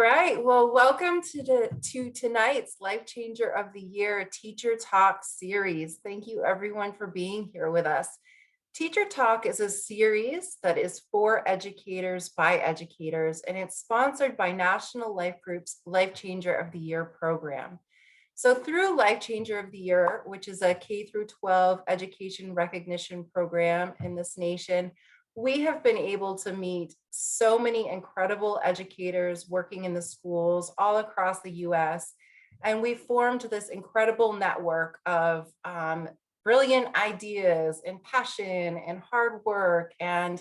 right. Well, welcome to tonight's Life Changer of the Year Teacher Talk series. Thank you everyone for being here with us. Teacher Talk is a series that is for educators by educators, and it's sponsored by National Life Group's Life Changer of the Year program. So through Life Changer of the Year, which is a K through 12 education recognition program in this nation, we have been able to meet so many incredible educators working in the schools all across the US. And we formed this incredible network of brilliant ideas and passion and hard work. And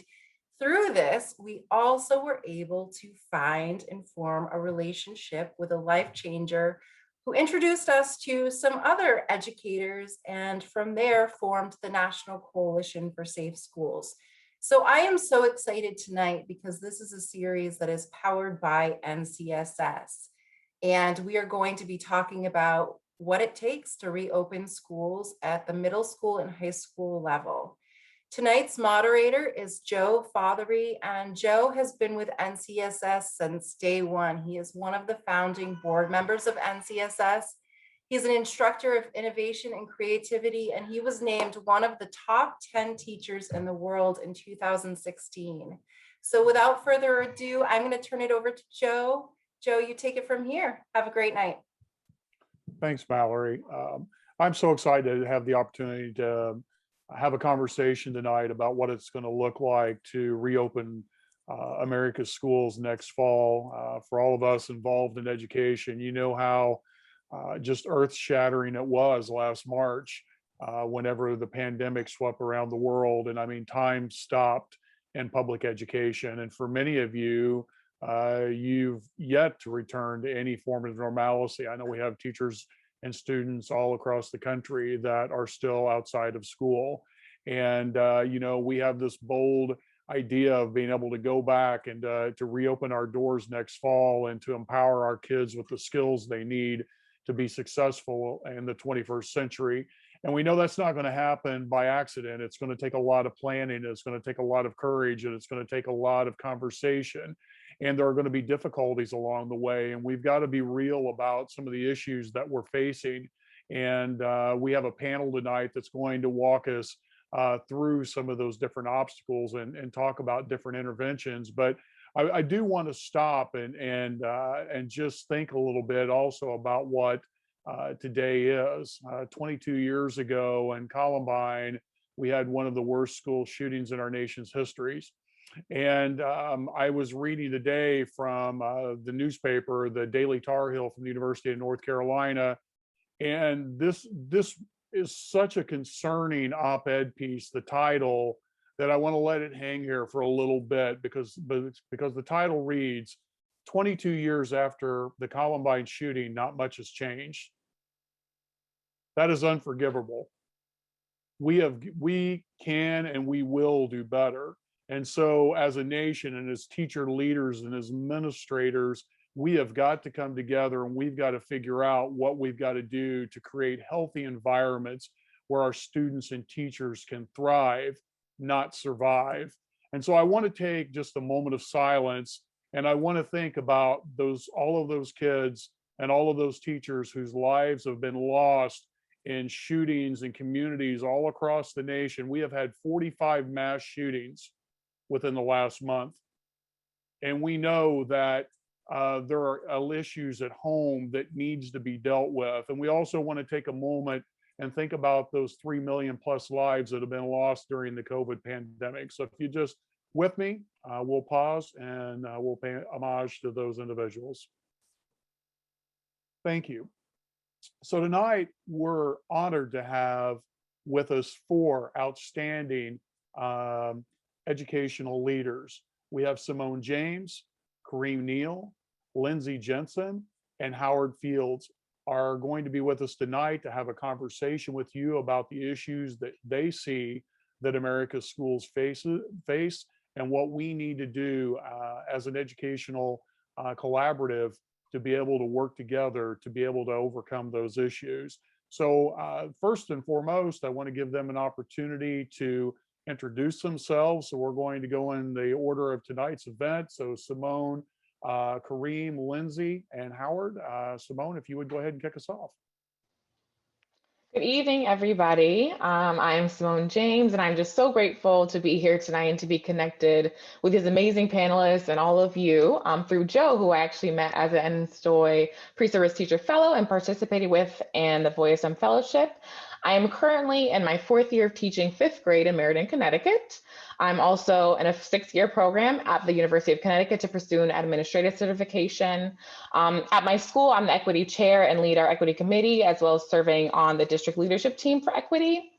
through this, we also were able to find and form a relationship with a life changer who introduced us to some other educators, and from there formed the National Coalition for Safe Schools. So I am so excited tonight because this is a series that is powered by NCSS. And we are going to be talking about what it takes to reopen schools at the middle school and high school level. Tonight's moderator is Joe Fothery, and Joe has been with NCSS since day one. He is one of the founding board members of NCSS. He's an instructor of innovation and creativity, and he was named one of the top 10 teachers in the world in 2016. So without further ado, I'm going to turn it over to Joe. Joe, you take it from here. Have a great night. Thanks, Valerie. I'm so excited to have the opportunity to have a conversation tonight about what it's going to look like to reopen America's schools next fall. For all of us involved in education, you know how just earth-shattering it was last March whenever the pandemic swept around the world. And I mean, time stopped in public education. And for many of you, you've yet to return to any form of normalcy. I know we have teachers and students all across the country that are still outside of school. And, you know, we have this bold idea of being able to go back and to reopen our doors next fall and to empower our kids with the skills they need to be successful in the 21st century. And we know that's not going to happen by accident. It's going to take a lot of planning. It's going to take a lot of courage, and it's going to take a lot of conversation. And there are going to be difficulties along the way. And we've got to be real about some of the issues that we're facing. And we have a panel tonight that's going to walk us through some of those different obstacles and talk about different interventions. But I do want to stop and just think a little bit also about what today is. 22 years ago in Columbine, we had one of the worst school shootings in our nation's histories. And I was reading today from the newspaper, the Daily Tar Heel from the University of North Carolina, and this is such a concerning op-ed piece, the title, that I want to let it hang here for a little bit because the title reads, 22 years after the Columbine shooting, not much has changed. That is unforgivable. We can and we will do better. And so as a nation and as teacher leaders and as administrators, we have got to come together and we've got to figure out what we've got to do to create healthy environments where our students and teachers can thrive, not survive. And so I want to take just a moment of silence, and I want to think about all of those kids and all of those teachers whose lives have been lost in shootings in communities all across the nation. We have had 45 mass shootings within the last month. And we know that there are issues at home that needs to be dealt with. And we also want to take a moment and think about those 3 million plus lives that have been lost during the COVID pandemic. So if you just with me, we'll pause and we'll pay homage to those individuals. Thank you. So tonight we're honored to have with us 4 outstanding educational leaders. We have Simone James, Kareem Neal, Lindsay Jensen, and Howard Fields are going to be with us tonight to have a conversation with you about the issues that they see that America's schools face and what we need to do as an educational collaborative to be able to work together to be able to overcome those issues. So first and foremost, I want to give them an opportunity to introduce themselves. So we're going to go in the order of tonight's event. So Simone, Kareem, Lindsay, and Howard. Simone, if you would go ahead and kick us off. Good evening, everybody. I am Simone James, and I'm just so grateful to be here tonight and to be connected with these amazing panelists and all of you through Joe, who I actually met as an NSTOY pre-service teacher fellow and participated with in the Voice M Fellowship. I am currently in my 4th year of teaching 5th grade in Meriden, Connecticut. I'm also in a 6-year program at the University of Connecticut to pursue an administrative certification. At my school, I'm the equity chair and lead our equity committee, as well as serving on the district leadership team for equity.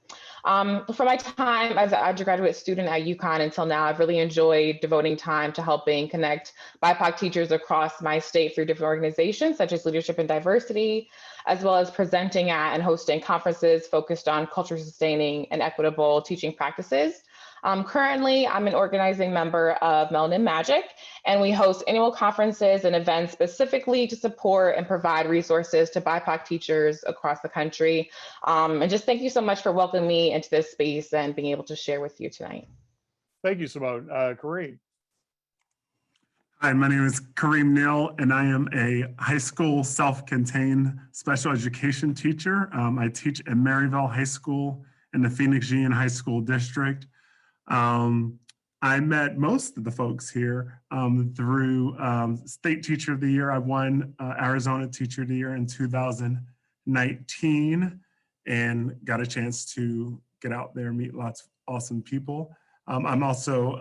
For my time as an undergraduate student at UConn until now, I've really enjoyed devoting time to helping connect BIPOC teachers across my state through different organizations such as Leadership and Diversity, as well as presenting at and hosting conferences focused on culture sustaining and equitable teaching practices. Currently, I'm an organizing member of Melanin Magic, and we host annual conferences and events specifically to support and provide resources to BIPOC teachers across the country. And just thank you so much for welcoming me into this space and being able to share with you tonight. Thank you, Simone. Kareem. Hi, my name is Kareem Neal, and I am a high school self-contained special education teacher. I teach at Maryville High School in the Phoenix Union High School District. I met most of the folks here through State Teacher of the Year. I won Arizona Teacher of the Year in 2019 and got a chance to get out there and meet lots of awesome people. I'm also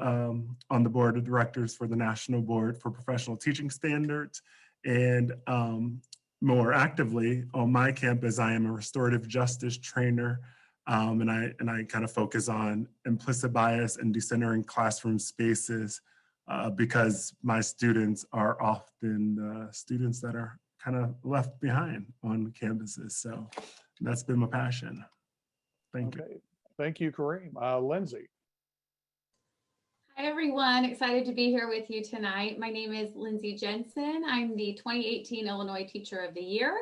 on the board of directors for the National Board for Professional Teaching Standards. And more actively on my campus, I am a restorative justice trainer. And I kind of focus on implicit bias and decentering classroom spaces because my students are often students that are kind of left behind on campuses. So that's been my passion. Thank you. Thank you, Kareem. Lindsay. Hi, everyone. Excited to be here with you tonight. My name is Lindsay Jensen. I'm the 2018 Illinois Teacher of the Year.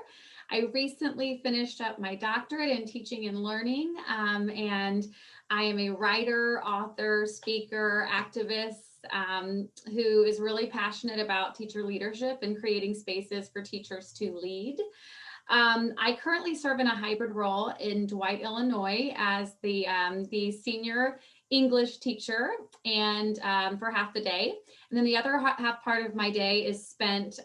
I recently finished up my doctorate in teaching and learning, and I am a writer, author, speaker, activist who is really passionate about teacher leadership and creating spaces for teachers to lead. I currently serve in a hybrid role in Dwight, Illinois as the senior English teacher and for half the day. And then the other half part of my day is spent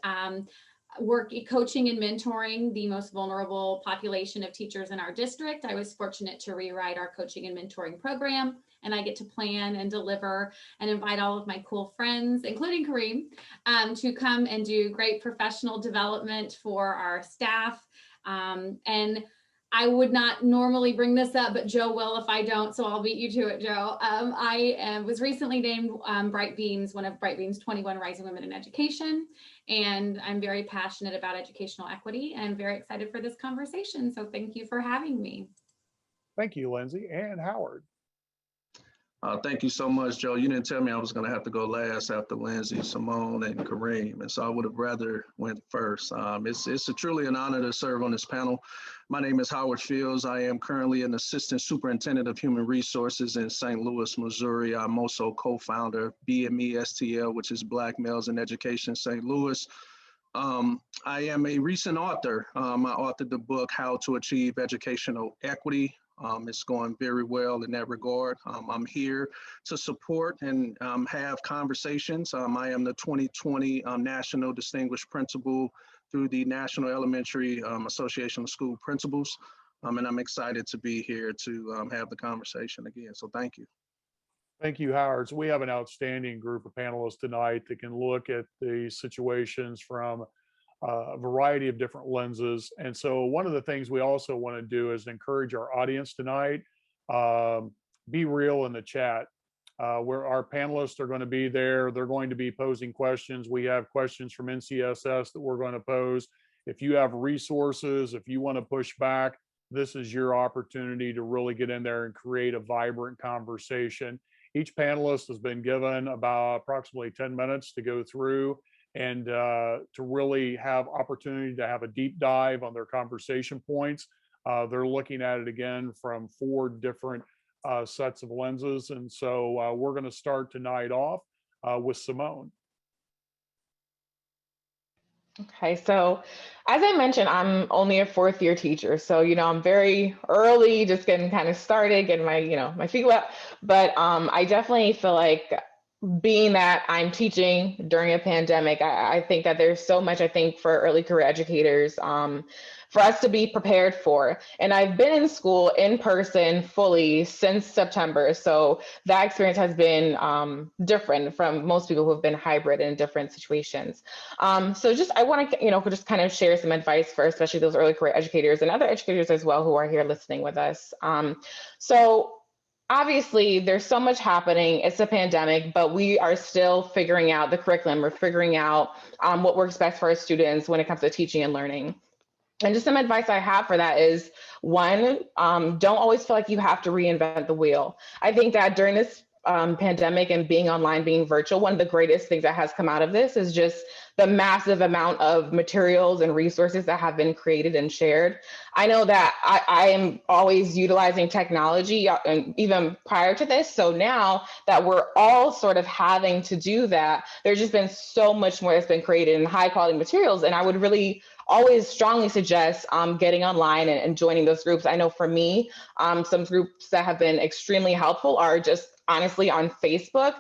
coaching and mentoring the most vulnerable population of teachers in our district. I was fortunate to rewrite our coaching and mentoring program, and I get to plan and deliver and invite all of my cool friends, including Kareem, to come and do great professional development for our staff. And I would not normally bring this up, but Joe will if I don't, so I'll beat you to it, Joe. I was recently named Bright Beams, one of Bright Beams' 21 Rising Women in Education, and I'm very passionate about educational equity and very excited for this conversation, so thank you for having me. Thank you, Lindsay. And Howard. Thank you so much, Joe. You didn't tell me I was going to have to go last after Lindsay, Simone, and Kareem, and so I would have rather went first. It's truly an honor to serve on this panel. My name is Howard Fields. I am currently an Assistant Superintendent of Human Resources in St. Louis, Missouri. I'm also co-founder of BME STL, which is Black Males in Education St. Louis. I am a recent author. I authored the book, How to Achieve Educational Equity. It's going very well in that regard. I'm here to support and have conversations. I am the 2020 National Distinguished Principal through the National Elementary Association of School Principals. And I'm excited to be here to have the conversation again. So thank you. Thank you, Howard. So we have an outstanding group of panelists tonight that can look at the situations from a variety of different lenses. And so one of the things we also want to do is encourage our audience tonight, be real in the chat. Where our panelists are going to be there. They're going to be posing questions. We have questions from NCSS that we're going to pose. If you have resources, if you want to push back, this is your opportunity to really get in there and create a vibrant conversation. Each panelist has been given about approximately 10 minutes to go through and to really have opportunity to have a deep dive on their conversation points. They're looking at it again from 4 different sets of lenses. And so we're going to start tonight off with Simone. Okay, so as I mentioned, I'm only a fourth year teacher. So, I'm very early, just getting kind of started, getting my, my feet wet. But I definitely feel like being that I'm teaching during a pandemic, I think that there's so much, I think, for early career educators for us to be prepared for. And I've been in school in person fully since September. So that experience has been different from most people who have been hybrid in different situations. So just I want to, just kind of share some advice for especially those early career educators and other educators as well who are here listening with us. So obviously there's so much happening. It's a pandemic, but we are still figuring out the curriculum. We're figuring out what works best for our students when it comes to teaching and learning. And just some advice I have for that is one, don't always feel like you have to reinvent the wheel. I think that during this pandemic and being online, being virtual, one of the greatest things that has come out of this is just the massive amount of materials and resources that have been created and shared. I know that I am always utilizing technology and even prior to this. So now that we're all sort of having to do that, there's just been so much more that's been created in high quality materials. And I would really always strongly suggest getting online and joining those groups. I know for me, some groups that have been extremely helpful are just honestly on Facebook.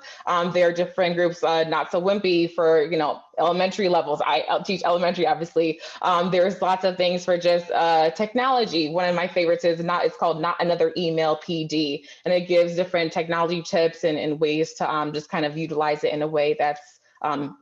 There are different groups, Not So Wimpy for, elementary levels. I teach elementary, obviously. There's lots of things for just technology. One of my favorites is it's called Not Another Email PD. And it gives different technology tips and ways to just kind of utilize it in a way that's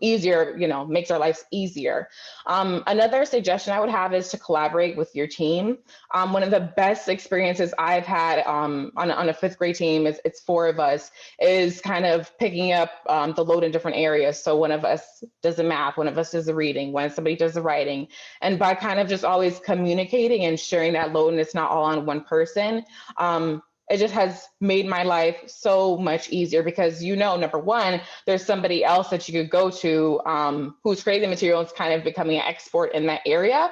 easier, makes our lives easier. Another suggestion I would have is to collaborate with your team. One of the best experiences I've had on a fifth grade team, it's 4 of us, is kind of picking up the load in different areas. So one of us does the math, one of us does the reading, when somebody does the writing. And by kind of just always communicating and sharing that load, and it's not all on one person, it just has made my life so much easier because, number one, there's somebody else that you could go to who's creating material and kind of becoming an expert in that area.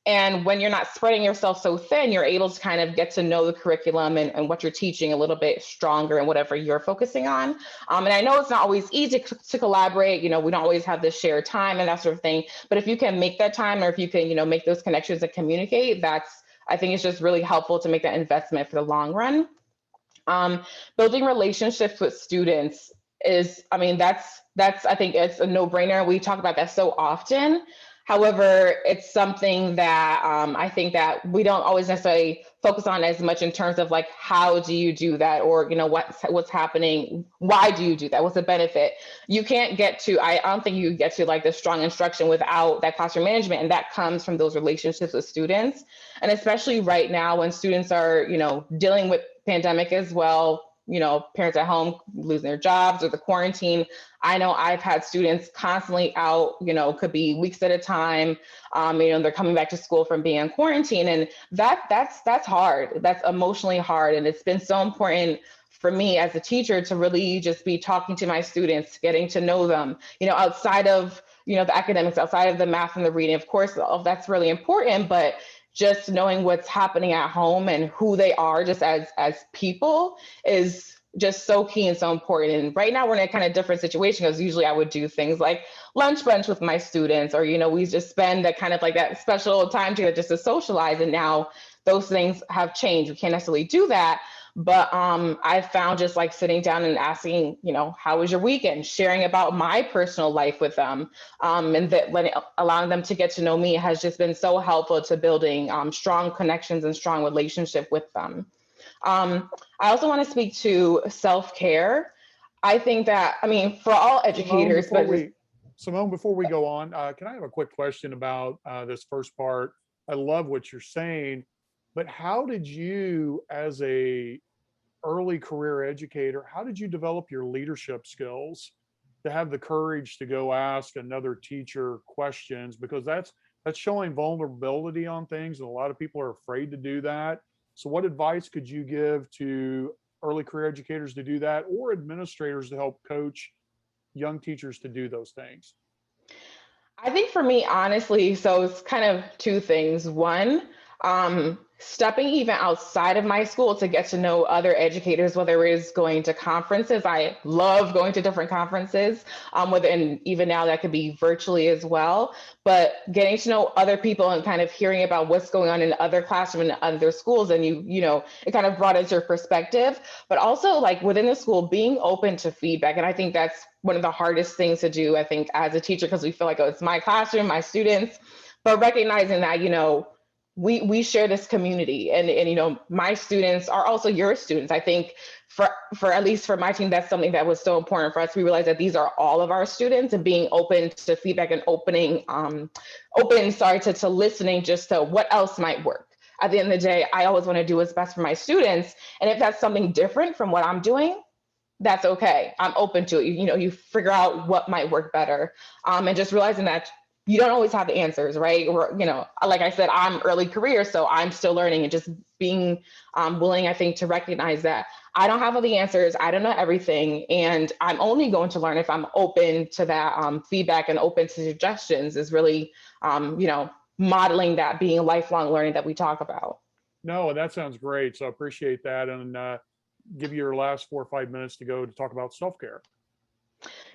And when you're not spreading yourself so thin, you're able to kind of get to know the curriculum and what you're teaching a little bit stronger in whatever you're focusing on. And I know it's not always easy to collaborate. We don't always have the shared time and that sort of thing. But if you can make that time, or if you can, make those connections and communicate, I think it's just really helpful to make that investment for the long run. Building relationships with students is, that's I think it's a no-brainer. We talk about that so often. However, it's something that I think that we don't always necessarily focus on as much in terms of like, how do you do that? Or, what's happening? Why do you do that? What's the benefit? You can't get to, I don't think you get to like the strong instruction without that classroom management. And that comes from those relationships with students. And especially right now when students are, dealing with pandemic as well, parents at home losing their jobs or the quarantine. I know I've had students constantly out, could be weeks at a time. They're coming back to school from being in quarantine, and that's hard. That's emotionally hard. And it's been so important for me as a teacher to really just be talking to my students, getting to know them, outside of, the academics, outside of the math and the reading. Of course, all of that's really important, but just knowing what's happening at home and who they are just as people is just so key and so important. And right now we're in a kind of different situation because usually I would do things like lunch bunch with my students, or, we just spend that kind of like that special time together just to socialize. And now those things have changed. We can't necessarily do that. But I found just like sitting down and asking, how was your weekend? Sharing about my personal life with them, and allowing them to get to know me has just been so helpful to building strong connections and strong relationship with them. I also want to speak to self-care. I think that, for all educators, Simone, before we go on, can I have a quick question about this first part? I love what you're saying, but how did you, as a early career educator, how did you develop your leadership skills to have the courage to go ask another teacher questions? Because that's showing vulnerability on things, and a lot of people are afraid to do that. So what advice could you give to early career educators to do that, or administrators to help coach young teachers to do those things? I think for me, honestly, so it's kind of 2 things. One, stepping even outside of my school to get to know other educators, whether it's going to conferences. I love going to different conferences, and even now that could be virtually as well. But getting to know other people and kind of hearing about what's going on in other classrooms and other schools, and it kind of broadens your perspective. But also, like, within the school, being open to feedback, and I think that's one of the hardest things to do, I think, as a teacher, because we feel like, oh, it's my classroom, my students, but recognizing that, we share this community, and my students are also your students. I think for at least for my team, that's something that was so important for us. We realized that these are all of our students, and being open to feedback and to listening just to what else might work. At the end of the day, I always want to do what's best for my students, and if that's something different from what I'm doing, that's okay. I'm open to it. You figure out what might work better, and just realizing that you don't always have the answers, right? Or, like I said, I'm early career, so I'm still learning, and just being willing, I think, to recognize that I don't have all the answers. I don't know everything, and I'm only going to learn if I'm open to that feedback and open to suggestions. Is really, modeling that, being lifelong learning that we talk about. No, that sounds great. So I appreciate that. And give you your last 4 or 5 minutes to go to talk about self-care.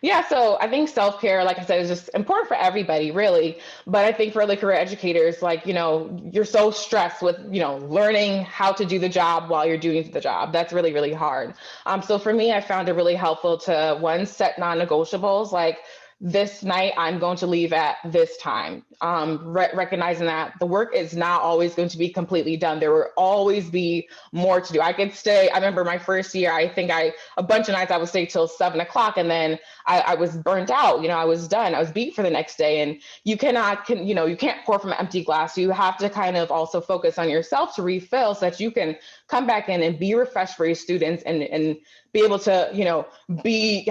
Yeah, so I think self-care, like I said, is just important for everybody, really. But I think for early career educators, like, you're so stressed with, learning how to do the job while you're doing the job. That's really, really hard. So for me, I found it really helpful to, one, set non-negotiables, like, this night I'm going to leave at this time, recognizing that the work is not always going to be completely done. There will always be more to do. I could stay. I remember my first year, I think a bunch of nights I would stay till 7 o'clock, and then I was burnt out. I was done. I was beat for the next day. And you can't pour from an empty glass. You have to kind of also focus on yourself to refill, so that you can come back in and be refreshed for your students, and be able to,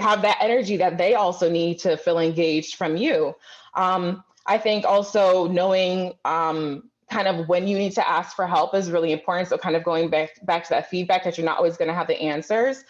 have that energy that they also need to feel engaged from you. I think also knowing kind of when you need to ask for help is really important. So kind of going back to that feedback, that you're not always going to have the answers,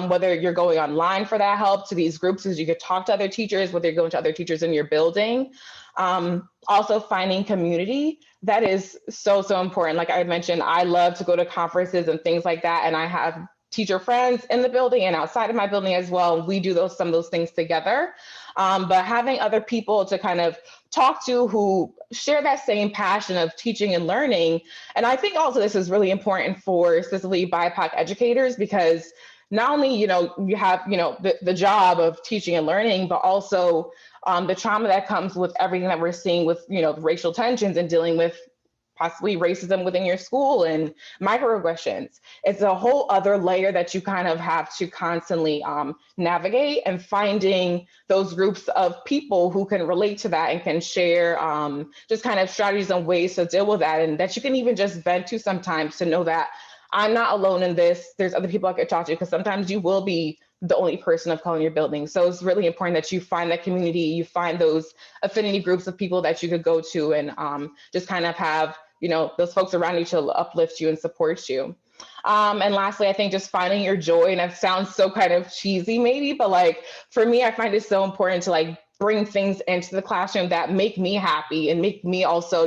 whether you're going online for that help to these groups, as you could talk to other teachers, whether you're going to other teachers in your building. Also finding community, that is so, so important. Like I mentioned, I love to go to conferences and things like that. And I have teacher friends in the building and outside of my building as well. We do some of those things together. But having other people to kind of talk to who share that same passion of teaching and learning. And I think also this is really important for specifically BIPOC educators, because not only, you have, the job of teaching and learning, but also the trauma that comes with everything that we're seeing with, racial tensions and dealing with possibly racism within your school and microaggressions. It's a whole other layer that you kind of have to constantly navigate, and finding those groups of people who can relate to that and can share just kind of strategies and ways to deal with that, and that you can even just vent to sometimes, to know that I'm not alone in this. There's other people I could talk to, because sometimes you will be the only person of color in your building. So it's really important that you find that community, you find those affinity groups of people that you could go to, and just kind of have, those folks around you to uplift you and support you. And lastly, I think just finding your joy, and that sounds so kind of cheesy maybe, but like for me, I find it so important to like bring things into the classroom that make me happy and make me also,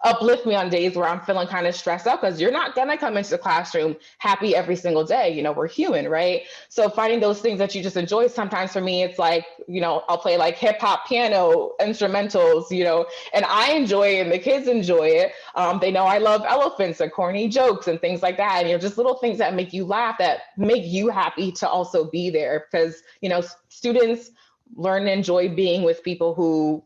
uplift me on days where I'm feeling kind of stressed out, because you're not gonna come into the classroom happy every single day. We're human, right? So finding those things that you just enjoy. Sometimes for me, it's like, I'll play like hip hop piano instrumentals, and I enjoy it and the kids enjoy it. They know I love elephants and corny jokes and things like that. And, just little things that make you laugh, that make you happy to also be there, because, students learn and enjoy being with people who,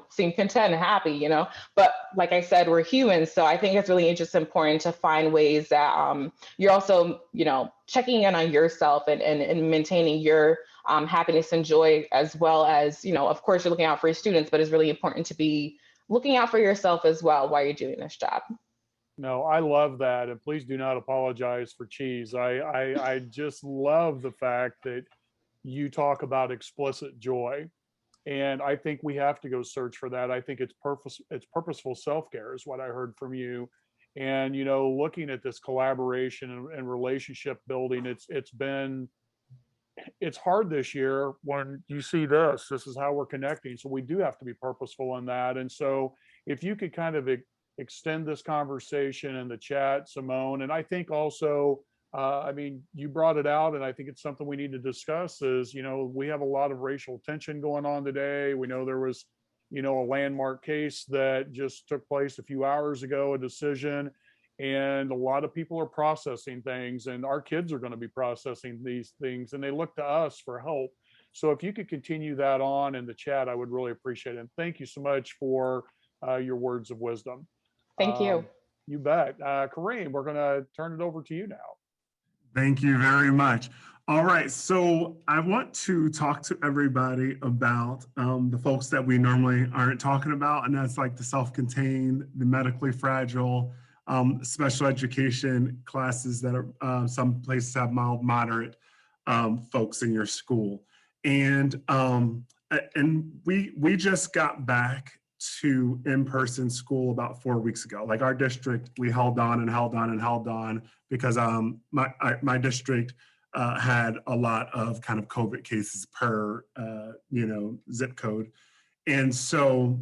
seem content and happy, but like I said, we're humans. So I think it's really just important to find ways that you're also, checking in on yourself and maintaining your happiness and joy, as well as, of course, you're looking out for your students, but it's really important to be looking out for yourself as well while you're doing this job. No, I love that. And please do not apologize for cheese. I just love the fact that you talk about explicit joy. And I think we have to go search for that. I think it's purposeful self-care is what I heard from you. And, looking at this collaboration and relationship building, it's hard this year when you see this is how we're connecting. So we do have to be purposeful in that. And so if you could kind of extend this conversation in the chat, Simone. And I think also, I mean, you brought it out, and I think it's something we need to discuss is, you know, we have a lot of racial tension going on today. We know there was, you know, a landmark case that just took place a few hours ago, a decision, and a lot of people are processing things, and our kids are going to be processing these things, and they look to us for help. So if you could continue that on in the chat, I would really appreciate it. And thank you so much for your words of wisdom. Thank you. You bet. Kareem, we're going to turn it over to you now. Thank you very much. All right, so I want to talk to everybody about the folks that we normally aren't talking about, and that's like the self-contained, the medically fragile, special education classes that are some places have mild, moderate folks in your school. And we just got back to in-person school about 4 weeks ago. Like our district, we held on and held on and held on because my district had a lot of kind of COVID cases per you know, zip code. And so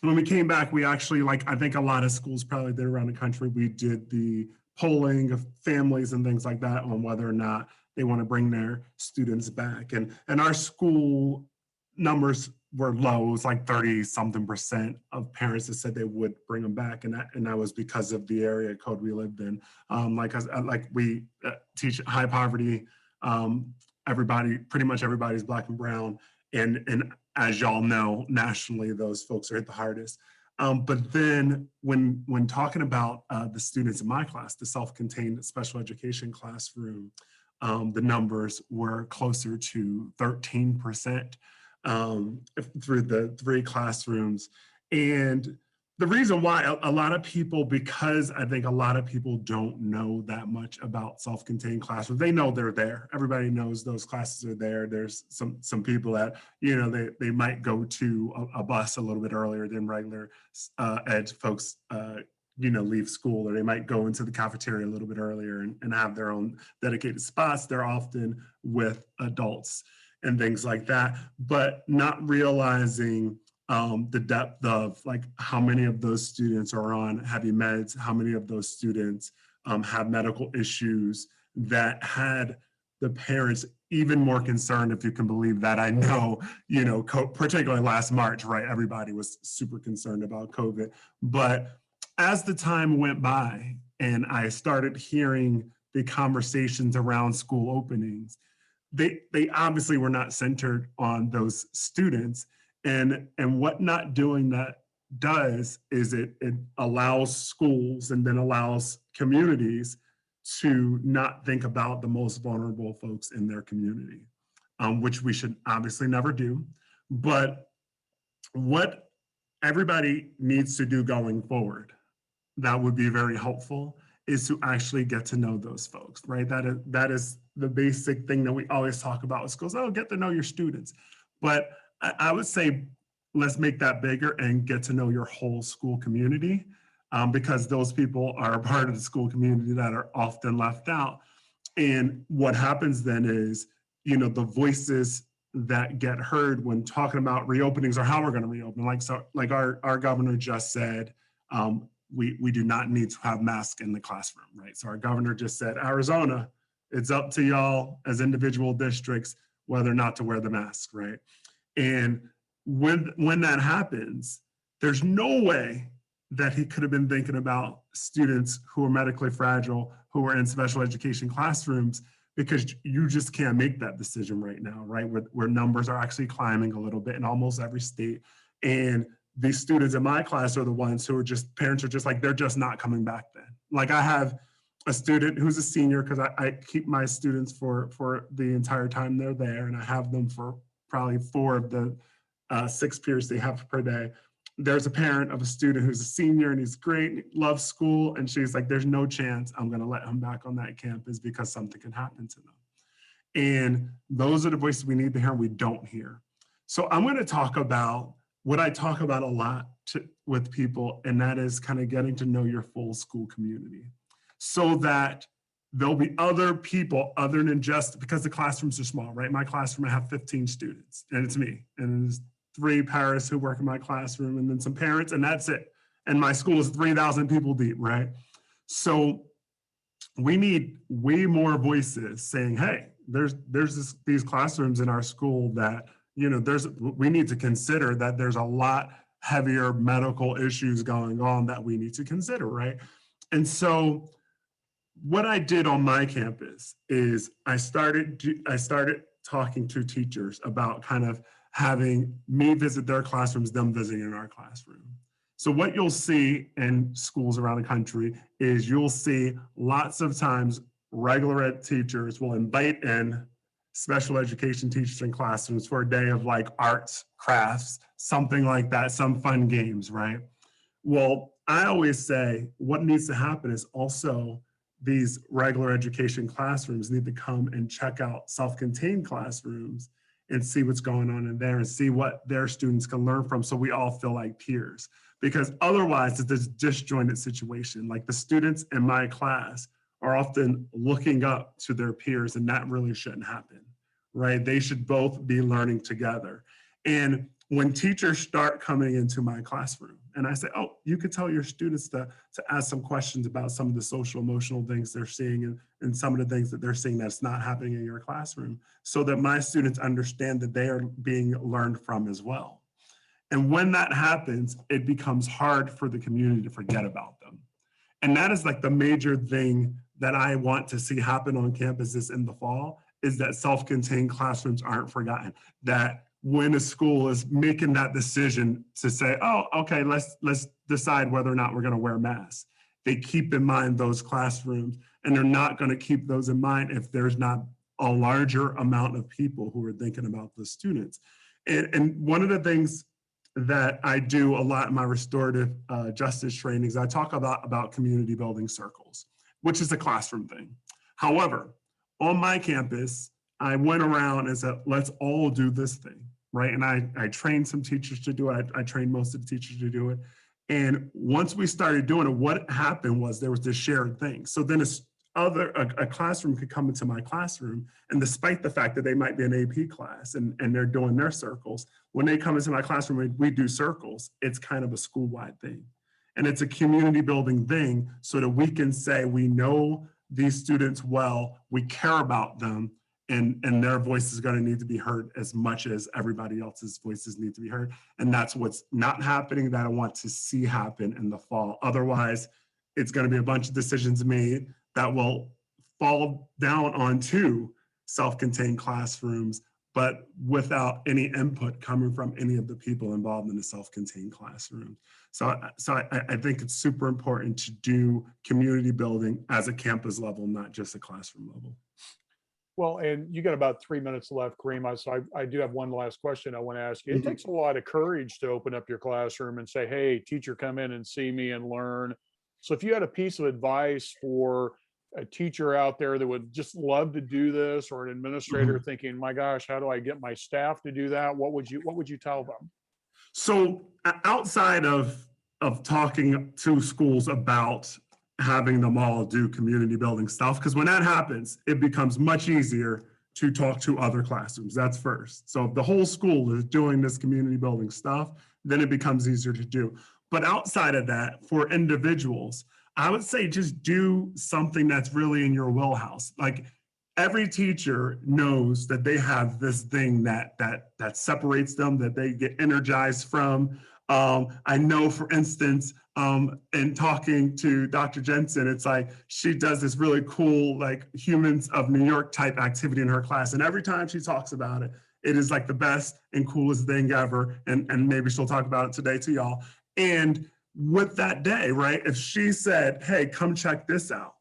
when we came back, we actually, like I think a lot of schools probably did around the country, we did the polling of families and things like that on whether or not they want to bring their students back. And our school numbers were low. It was like 30-something% of parents that said they would bring them back, and that was because of the area code we lived in. Like we teach high poverty. Pretty much everybody's Black and brown, and as y'all know, nationally, those folks are hit the hardest. But then when talking about the students in my class, the self-contained special education classroom, the numbers were closer to 13%. Through the 3 classrooms. And the reason why a lot of people, because I think a lot of people don't know that much about self-contained classrooms. They know they're there. Everybody knows those classes are there. There's some people that, you know, they might go to a bus a little bit earlier than regular ed folks, you know, leave school, or they might go into the cafeteria a little bit earlier and have their own dedicated spots. They're often with adults and things like that, but not realizing the depth of like how many of those students are on heavy meds, how many of those students have medical issues that had the parents even more concerned, if you can believe that. I know, you know, particularly last March, right? Everybody was super concerned about COVID. But as the time went by and I started hearing the conversations around school openings, they obviously were not centered on those students. And what not doing that does is it allows schools and then allows communities to not think about the most vulnerable folks in their community, which we should obviously never do. But what everybody needs to do going forward that would be very helpful is to actually get to know those folks, right? That is the basic thing that we always talk about with schools. Oh, get to know your students. But I would say, let's make that bigger and get to know your whole school community, because those people are a part of the school community that are often left out. And what happens then is, you know, the voices that get heard when talking about reopenings or how we're going to reopen, like our governor just said, we do not need to have masks in the classroom, right? So our governor just said, Arizona, it's up to y'all as individual districts whether or not to wear the mask, right? And when that happens, there's no way that he could have been thinking about students who are medically fragile, who are in special education classrooms, because you just can't make that decision right now, right? Where numbers are actually climbing a little bit in almost every state. And these students in my class are the ones who are just, parents are just like, they're just not coming back then. Like I have a student who's a senior, because I keep my students for the entire time they're there, and I have them for probably 4 of the 6 periods they have per day. There's a parent of a student who's a senior and he's great, loves school, and she's like, there's no chance I'm gonna let him back on that campus because something can happen to them. And those are the voices we need to hear and we don't hear. So I'm gonna talk about what I talk about a lot with people, and that is kind of getting to know your full school community, so that there'll be other people other than just, because the classrooms are small, right? My classroom, I have 15 students and it's me, and there's 3 Paris who work in my classroom, and then some parents, and that's it. and my school is 3,000 people deep, right? So we need way more voices saying, hey, there's these classrooms in our school that, you know, we need to consider that there's a lot heavier medical issues going on that we need to consider, right? And so what I did on my campus is I started talking to teachers about kind of having me visit their classrooms, them visiting our classroom. So what you'll see in schools around the country is you'll see lots of times regular ed teachers will invite in special education teachers in classrooms for a day of like arts, crafts, something like that, some fun games, right? Well, I always say what needs to happen is also these regular education classrooms need to come and check out self-contained classrooms and see what's going on in there and see what their students can learn from, so we all feel like peers. Because otherwise it's this disjointed situation. Like the students in my class are often looking up to their peers, and that really shouldn't happen, right? They should both be learning together. And when teachers start coming into my classroom and I say, oh, you could tell your students to ask some questions about some of the social emotional things they're seeing and some of the things that they're seeing that's not happening in your classroom, so that my students understand that they are being learned from as well. And when that happens, it becomes hard for the community to forget about them. And that is like the major thing that I want to see happen on campuses in the fall, is that self-contained classrooms aren't forgotten. That when a school is making that decision to say, oh, okay, let's decide whether or not we're going to wear masks, they keep in mind those classrooms, and they're not going to keep those in mind if there's not a larger amount of people who are thinking about the students. And one of the things that I do a lot in my restorative justice trainings, I talk about community building circles, which is a classroom thing. However, on my campus, I went around and said, let's all do this thing, right? And I trained some teachers to do it. I trained most of the teachers to do it. And once we started doing it, what happened was there was this shared thing. So then a classroom could come into my classroom, and despite the fact that they might be an AP class and they're doing their circles, when they come into my classroom, we do circles. It's kind of a school-wide thing. And it's a community building thing so that we can say we know these students well, we care about them, and their voice is going to need to be heard as much as everybody else's voices need to be heard. And that's what's not happening, that I want to see happen in the fall. Otherwise, it's going to be a bunch of decisions made that will fall down onto self-contained classrooms, but without any input coming from any of the people involved in the self-contained classroom. So I think it's super important to do community building as a campus level, not just a classroom level. Well, and you got about 3 minutes left, Kareem. So I do have one last question I want to ask you. It takes a lot of courage to open up your classroom and say, hey, teacher, come in and see me and learn. So if you had a piece of advice for a teacher out there that would just love to do this, or an administrator thinking, my gosh, how do I get my staff to do that? What would you tell them? So outside of talking to schools about having them all do community building stuff, because when that happens, it becomes much easier to talk to other classrooms. That's first. So if the whole school is doing this community building stuff, then it becomes easier to do. But outside of that, for individuals, I would say just do something that's really in your wheelhouse. Like every teacher knows that they have this thing that separates them, that they get energized from. I know, for instance, in talking to Dr. Jensen, it's like she does this really cool, like Humans of New York type activity in her class. And every time she talks about it, it is like the best and coolest thing ever. And maybe she'll talk about it today to y'all. And with that day, right, if she said, hey, come check this out,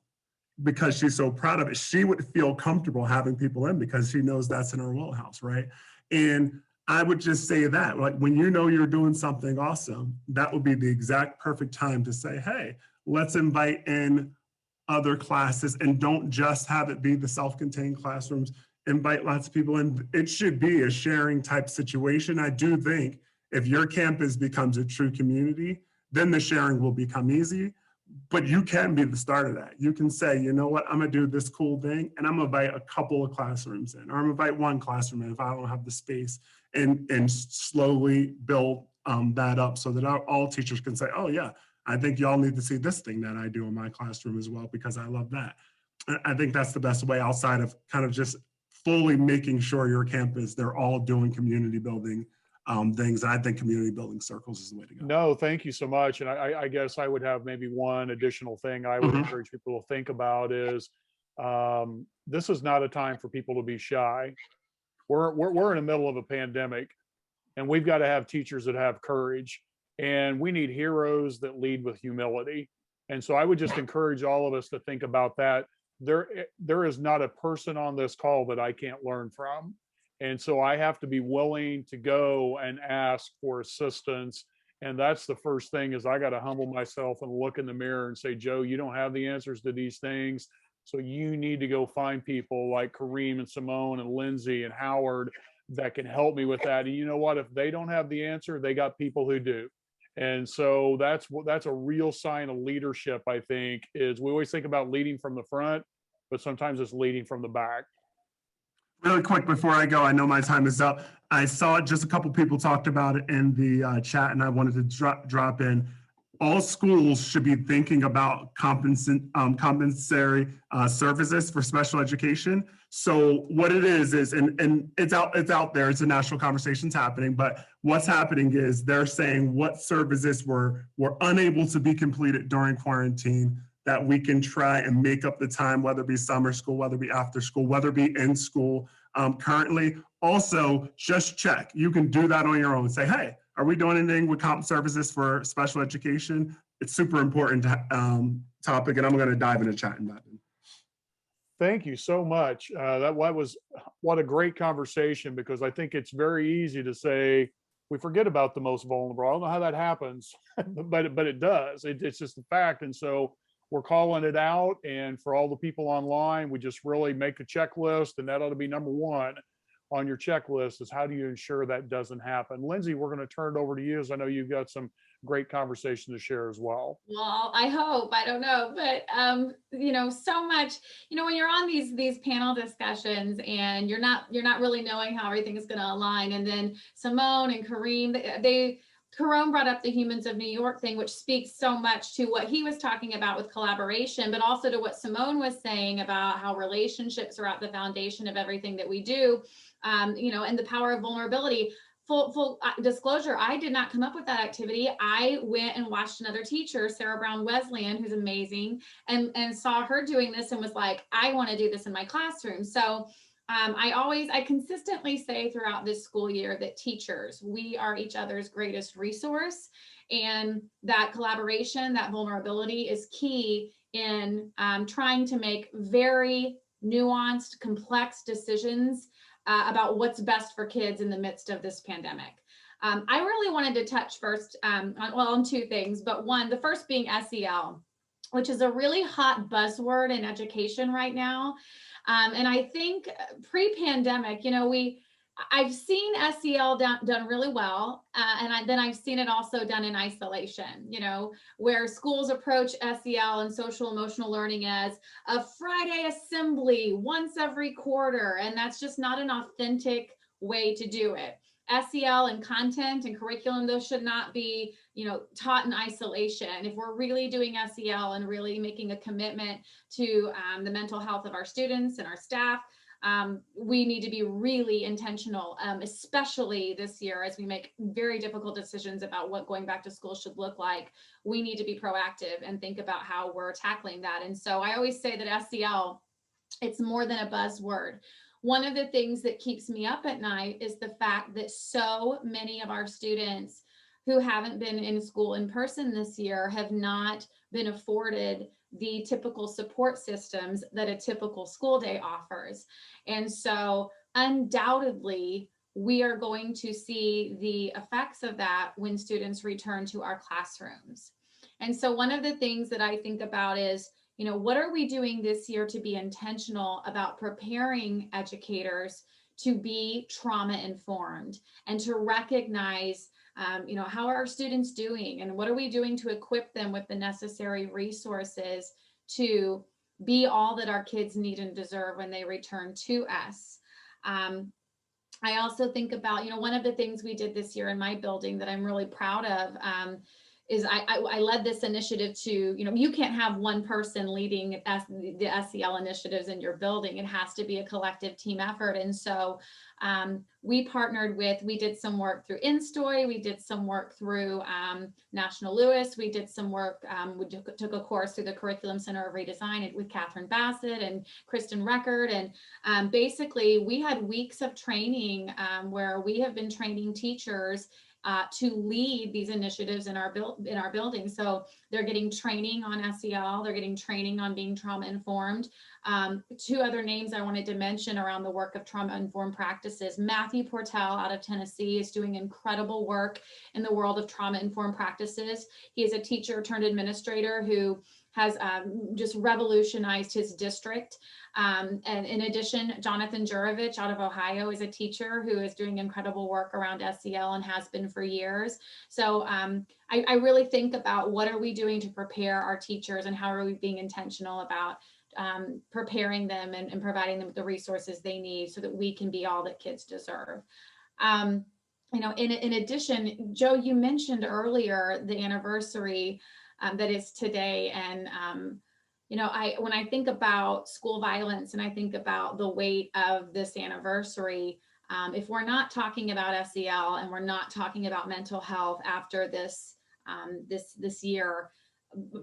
because she's so proud of it, she would feel comfortable having people in because she knows that's in her wheelhouse, right? And I would just say that, like, when you know you're doing something awesome, that would be the exact perfect time to say, hey, let's invite in other classes, and don't just have it be the self-contained classrooms. Invite lots of people in. It should be a sharing type situation. I do think if your campus becomes a true community, then the sharing will become easy. But you can be the start of that. You can say, you know what, I'm gonna do this cool thing, and I'm gonna invite a couple of classrooms in, or I'm gonna invite one classroom in if I don't have the space, and slowly build that up so that all teachers can say, oh yeah, I think y'all need to see this thing that I do in my classroom as well, because I love that. I think that's the best way, outside of kind of just fully making sure your campus, they're all doing community building things. I think community building circles is the way to go. No, thank you so much. And I guess I would have maybe one additional thing I would encourage people to think about is this is not a time for people to be shy. We're in the middle of a pandemic, and we've got to have teachers that have courage, and we need heroes that lead with humility. And so I would just encourage all of us to think about that. There is not a person on this call that I can't learn from. And so I have to be willing to go and ask for assistance. And that's the first thing, is I got to humble myself and look in the mirror and say, Joe, you don't have the answers to these things. So you need to go find people like Kareem and Simone and Lindsay and Howard that can help me with that. And you know what? If they don't have the answer, they got people who do. And so that's a real sign of leadership, I think, is we always think about leading from the front, but sometimes it's leading from the back. Really quick before I go, I know my time is up. I saw just a couple people talked about it in the chat, and I wanted to drop in. All schools should be thinking about compensatory services for special education. So what it is and it's out there, it's a national conversation's happening, but what's happening is they're saying what services were unable to be completed during quarantine, that we can try and make up the time, whether it be summer school, whether it be after school, whether it be in school currently. Also, just check. You can do that on your own. Say, hey, are we doing anything with comp services for special education? It's super important topic, and I'm going to dive into chat in that. Thank you so much. What a great conversation, because I think it's very easy to say we forget about the most vulnerable. I don't know how that happens, but it does. It's just a fact. And so we're calling it out. And for all the people online, we just really make a checklist, and that ought to be number one on your checklist, is how do you ensure that doesn't happen? Lindsay, we're going to turn it over to you, as I know you've got some great conversation to share as well. Well, I hope, I don't know, but so much, when you're on these panel discussions and you're not really knowing how everything is going to align. And then Simone and Kareem, Kareem brought up the Humans of New York thing, which speaks so much to what he was talking about with collaboration, but also to what Simone was saying about how relationships are at the foundation of everything that we do, and the power of vulnerability. Full disclosure, I did not come up with that activity. I went and watched another teacher, Sarah Brown Wesleyan, who's amazing, and saw her doing this and was like, I want to do this in my classroom. So I consistently say throughout this school year that teachers, we are each other's greatest resource, and that collaboration, that vulnerability is key in trying to make very nuanced, complex decisions about what's best for kids in the midst of this pandemic. I really wanted to touch first on two things, but the first being SEL, which is a really hot buzzword in education right now. And I think pre-pandemic, I've seen SEL done really well, and then I've seen it also done in isolation, where schools approach SEL and social emotional learning as a Friday assembly once every quarter, and that's just not an authentic way to do it. SEL and content and curriculum, those should not be, taught in isolation. If we're really doing SEL and really making a commitment to the mental health of our students and our staff, we need to be really intentional, especially this year as we make very difficult decisions about what going back to school should look like. We need to be proactive and think about how we're tackling that. And so I always say that SEL, it's more than a buzzword. One of the things that keeps me up at night is the fact that so many of our students who haven't been in school in person this year have not been afforded the typical support systems that a typical school day offers. And so undoubtedly, we are going to see the effects of that when students return to our classrooms. And so one of the things that I think about is, what are we doing this year to be intentional about preparing educators to be trauma informed and to recognize, how are our students doing and what are we doing to equip them with the necessary resources to be all that our kids need and deserve when they return to us. I also think about, one of the things we did this year in my building that I'm really proud of I led this initiative to, you can't have one person leading the SEL initiatives in your building. It has to be a collective team effort. And so we did some work through Instoy, we did some work through National Lewis, we did some work, we took a course through the Curriculum Center of Redesign with Catherine Bassett and Kristen Record. And basically we had weeks of training where we have been training teachers to lead these initiatives in our building. So they're getting training on SEL, they're getting training on being trauma informed. Two other names I wanted to mention around the work of trauma informed practices. Matthew Portell out of Tennessee is doing incredible work in the world of trauma informed practices. He is a teacher turned administrator who has just revolutionized his district. And in addition, Jonathan Jurovich out of Ohio is a teacher who is doing incredible work around SEL and has been for years. So I really think about what are we doing to prepare our teachers and how are we being intentional about preparing them and providing them with the resources they need so that we can be all that kids deserve. In addition, Joe, you mentioned earlier the anniversary that is today. And, when I think about school violence and I think about the weight of this anniversary, if we're not talking about SEL and we're not talking about mental health after this year,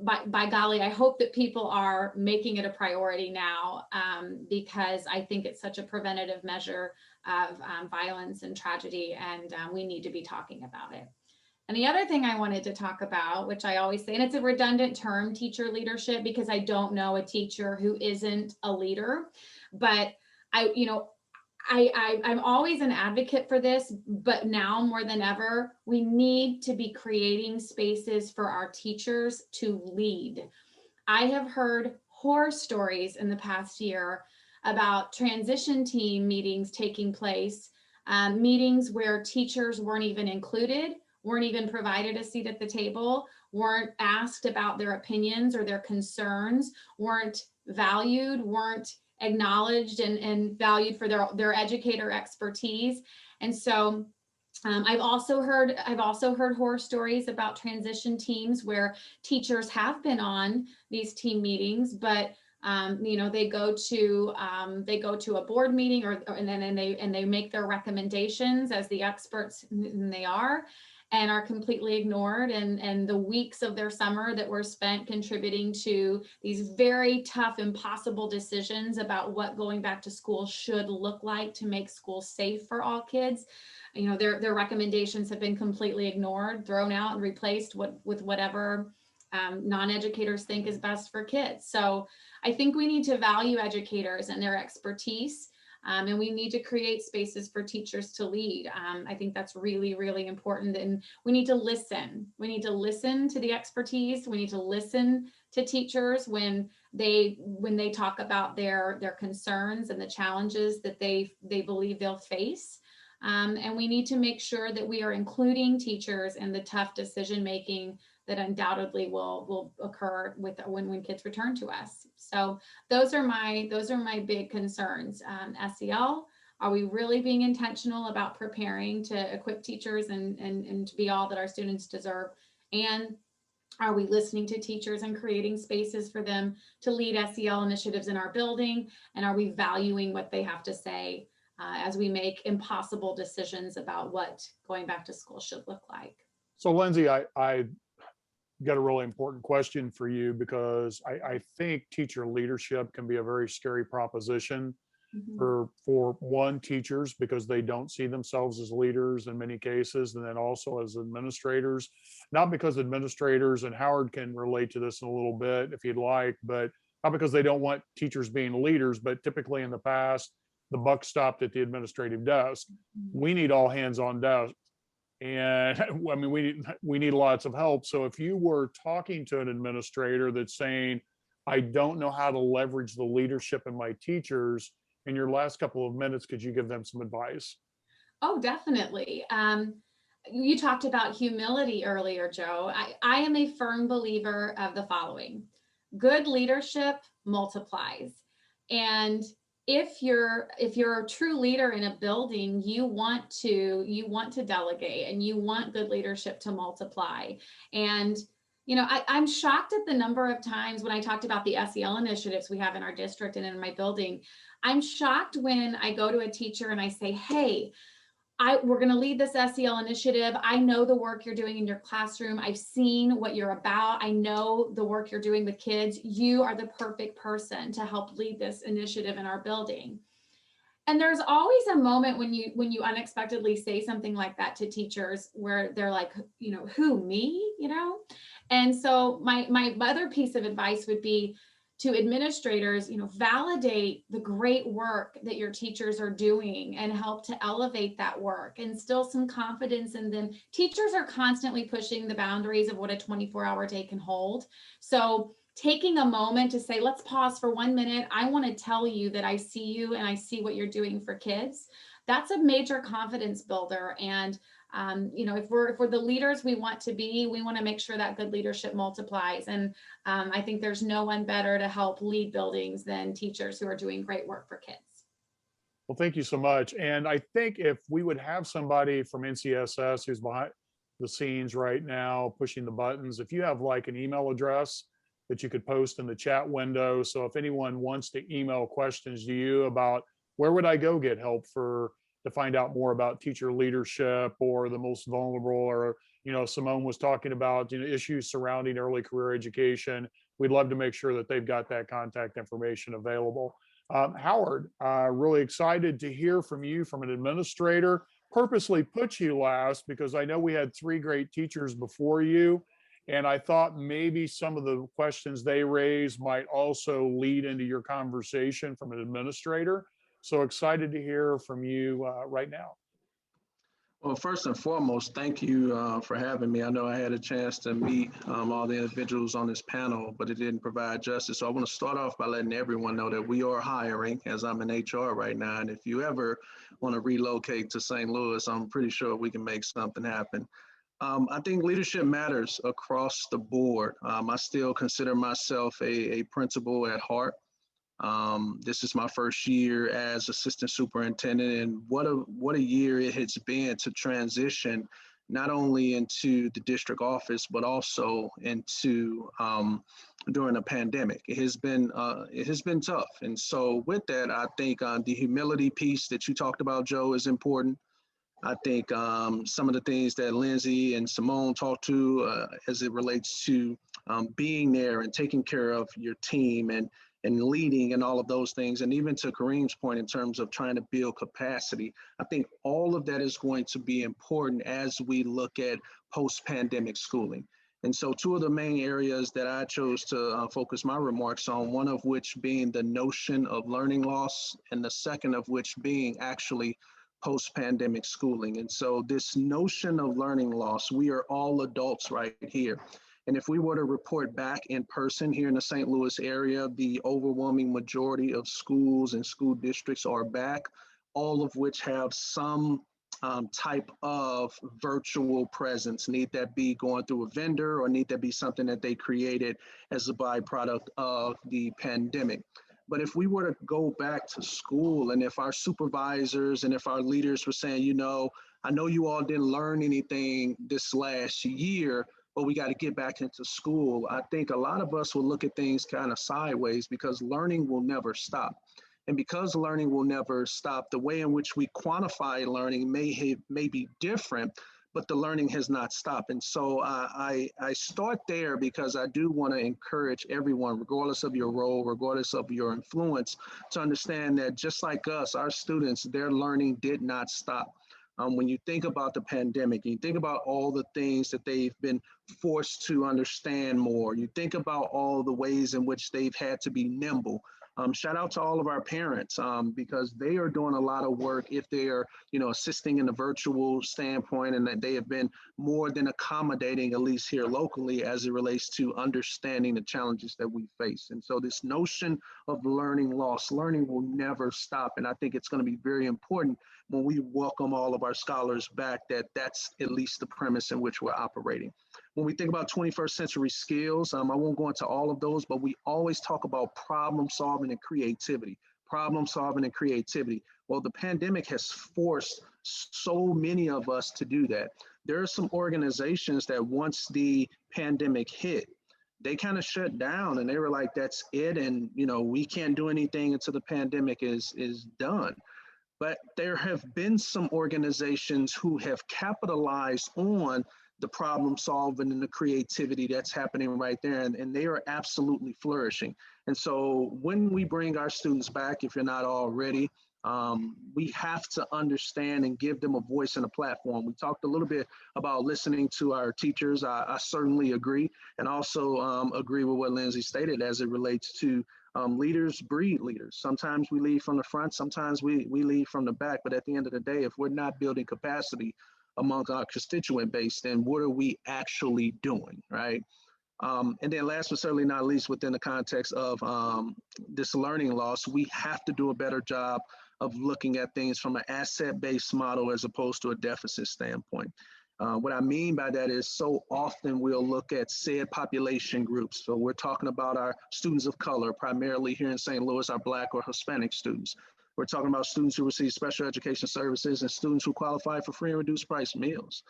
by golly, I hope that people are making it a priority now because I think it's such a preventative measure of violence and tragedy, and we need to be talking about it. And the other thing I wanted to talk about, which I always say, and it's a redundant term, teacher leadership, because I don't know a teacher who isn't a leader, but I'm always an advocate for this, but now more than ever, we need to be creating spaces for our teachers to lead. I have heard horror stories in the past year about transition team meetings taking place, meetings where teachers weren't even included, weren't even provided a seat at the table, weren't asked about their opinions or their concerns, weren't valued, weren't acknowledged and valued for their educator expertise. And so I've also heard horror stories about transition teams where teachers have been on these team meetings, but they go to a board meeting and then they make their recommendations as the experts they are, and are completely ignored. And the weeks of their summer that were spent contributing to these very tough, impossible decisions about what going back to school should look like to make school safe for all kids, their recommendations have been completely ignored, thrown out, and replaced with whatever non-educators think is best for kids. So I think we need to value educators and their expertise. And we need to create spaces for teachers to lead. I think that's really, really important. And we need to listen. We need to listen to the expertise. We need to listen to teachers when they talk about their concerns and the challenges that they believe they'll face. And we need to make sure that we are including teachers in the tough decision making that undoubtedly will occur when kids return to us. So those are my big concerns. SEL, are we really being intentional about preparing to equip teachers and to be all that our students deserve? And are we listening to teachers and creating spaces for them to lead SEL initiatives in our building? And are we valuing what they have to say as we make impossible decisions about what going back to school should look like? So Lindsay, I got a really important question for you, because I think teacher leadership can be a very scary proposition for one, teachers, because they don't see themselves as leaders in many cases, and then also as administrators, not because administrators, and Howard can relate to this in a little bit if you'd like, but not because they don't want teachers being leaders, but typically in the past, the buck stopped at the administrative desk. We need all hands on deck. And I mean, we need lots of help. So if you were talking to an administrator that's saying, I don't know how to leverage the leadership in my teachers, in your last couple of minutes, could you give them some advice? Oh, definitely. You talked about humility earlier, Joe. I am a firm believer of the following: good leadership multiplies. And if you're a true leader in a building, you want to delegate, and you want good leadership to multiply. And I'm shocked at the number of times when I talked about the SEL initiatives we have in our district and in my building. I'm shocked when I go to a teacher and I say, hey, we're going to lead this SEL initiative. I know the work you're doing in your classroom. I've seen what you're about. I know the work you're doing with kids. You are the perfect person to help lead this initiative in our building. And there's always a moment when you unexpectedly say something like that to teachers where they're like, who, me? And so my other piece of advice would be to administrators, validate the great work that your teachers are doing and help to elevate that work, and instill some confidence in them. Teachers are constantly pushing the boundaries of what a 24-hour day can hold. So taking a moment to say, let's pause for 1 minute. I want to tell you that I see you and I see what you're doing for kids. That's a major confidence builder. And if we're the leaders we want to be, we want to make sure that good leadership multiplies. And I think there's no one better to help lead buildings than teachers who are doing great work for kids. Well, thank you so much. And I think if we would have somebody from NCSS who's behind the scenes right now, pushing the buttons, if you have like an email address that you could post in the chat window. So if anyone wants to email questions to you about where would I go get help to find out more about teacher leadership or the most vulnerable, or, Simone was talking about, issues surrounding early career education. We'd love to make sure that they've got that contact information available. Howard, really excited to hear from you from an administrator. Purposely put you last because I know we had 3 great teachers before you. And I thought maybe some of the questions they raised might also lead into your conversation from an administrator. So excited to hear from you right now. Well, first and foremost, thank you for having me. I know I had a chance to meet all the individuals on this panel, but it didn't provide justice. So I want to start off by letting everyone know that we are hiring, as I'm in HR right now. And if you ever want to relocate to St. Louis, I'm pretty sure we can make something happen. I think leadership matters across the board. I still consider myself a principal at heart. This is my first year as assistant superintendent, and what a year it has been to transition not only into the district office, but also into during a pandemic. It has been tough. And so with that, I think the humility piece that you talked about, Joe, is important. I think some of the things that Lindsay and Simone talked to as it relates to being there and taking care of your team and leading and all of those things. And even to Kareem's point in terms of trying to build capacity, I think all of that is going to be important as we look at post-pandemic schooling. And so 2 of the main areas that I chose to focus my remarks on, one of which being the notion of learning loss, and the second of which being actually post-pandemic schooling. And so this notion of learning loss, we are all adults right here. And if we were to report back in person here in the St. Louis area, the overwhelming majority of schools and school districts are back, all of which have some type of virtual presence, need that be going through a vendor or need that be something that they created as a byproduct of the pandemic. But if we were to go back to school, and if our supervisors and if our leaders were saying, I know you all didn't learn anything this last year, but we got to get back into school, I think a lot of us will look at things kind of sideways, because learning will never stop. And because learning will never stop, the way in which we quantify learning may be different, but the learning has not stopped. And so I start there because I do want to encourage everyone, regardless of your role, regardless of your influence, to understand that just like us, our students, their learning did not stop. When you think about the pandemic, and you think about all the things that they've been forced to understand more, you think about all the ways in which they've had to be nimble. Shout out to all of our parents because they are doing a lot of work if they are, assisting in the virtual standpoint, and that they have been more than accommodating, at least here locally, as it relates to understanding the challenges that we face. And so this notion of learning loss, learning will never stop. And I think it's going to be very important when we welcome all of our scholars back, that's at least the premise in which we're operating. When we think about 21st century skills, I won't go into all of those, but we always talk about problem solving and creativity. problem solving, and creativity. Well, the pandemic has forced so many of us to do that. There are some organizations that once the pandemic hit, they kind of shut down and they were like, that's it. And, we can't do anything until the pandemic is done. But there have been some organizations who have capitalized on the problem solving and the creativity that's happening right there. And they are absolutely flourishing. And so when we bring our students back, if you're not already, we have to understand and give them a voice and a platform. We talked a little bit about listening to our teachers. I certainly agree, and also agree with what Lindsay stated as it relates to leaders breed leaders. Sometimes we lead from the front, sometimes we lead from the back, but at the end of the day, if we're not building capacity among our constituent base, then what are we actually doing, right? And then last but certainly not least, within the context of this learning loss, we have to do a better job of looking at things from an asset-based model as opposed to a deficit standpoint. What I mean by that is so often we'll look at said population groups. So we're talking about our students of color, primarily here in St. Louis, our Black or Hispanic students. We're talking about students who receive special education services and students who qualify for free and reduced price meals.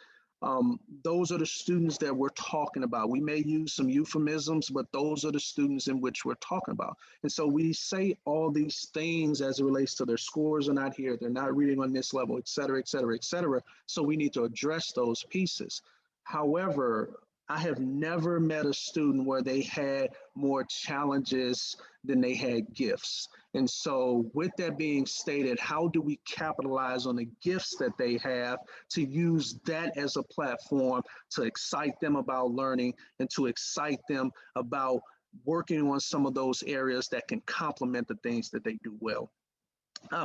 Those are the students that we're talking about. We may use some euphemisms, but those are the students in which we're talking about. And so we say all these things as it relates to their scores are not here, they're not reading on this level, et cetera, et cetera, et cetera. So we need to address those pieces. However, I have never met a student where they had more challenges than they had gifts. And so with that being stated, how do we capitalize on the gifts that they have to use that as a platform to excite them about learning and to excite them about working on some of those areas that can complement the things that they do well?